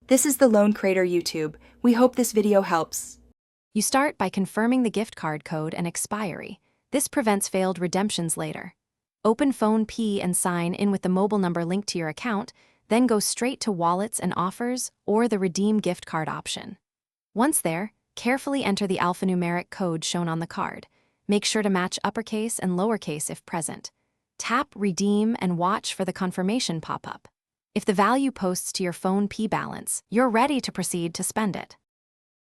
This is the Loan Creator YouTube. We hope this video helps. You start by confirming the gift card code and expiry. This prevents failed redemptions later. Open Phonepe and sign in with the mobile number linked to your account, then go straight to Wallets and Offers or the Redeem Gift Card option. Once there, carefully enter the alphanumeric code shown on the card. Make sure to match uppercase and lowercase if present. Tap Redeem and watch for the confirmation pop-up. If the value posts to your Phonepe balance, you're ready to proceed to spend it.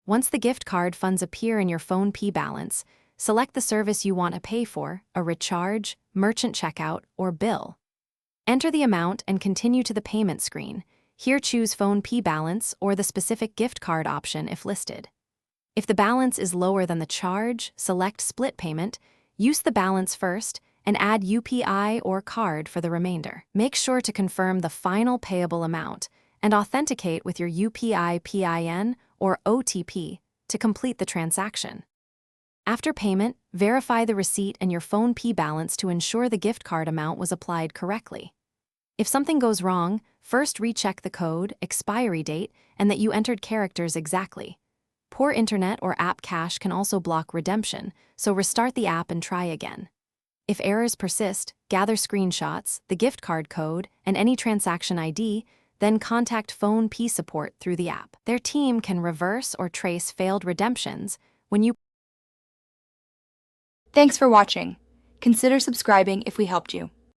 Once the gift card funds appear in your Phonepe balance, select the service you want to pay for, a recharge, merchant checkout, or bill. Enter the amount and continue to the payment screen. Here choose Phonepe balance or the specific gift card option if listed. If the balance is lower than the charge, select split payment, use the balance first, and add UPI or card for the remainder. Make sure to confirm the final payable amount and authenticate with your UPI PIN or OTP to complete the transaction. After payment, verify the receipt and your Phonepe balance to ensure the gift card amount was applied correctly. If something goes wrong, first recheck the code, expiry date, and that you entered characters exactly. Poor internet or app cache can also block redemption, so restart the app and try again. If errors persist, gather screenshots, the gift card code, and any transaction ID, then contact Phonepe support through the app. Their team can reverse or trace failed redemptions when you... Thanks for watching. Consider subscribing if we helped you.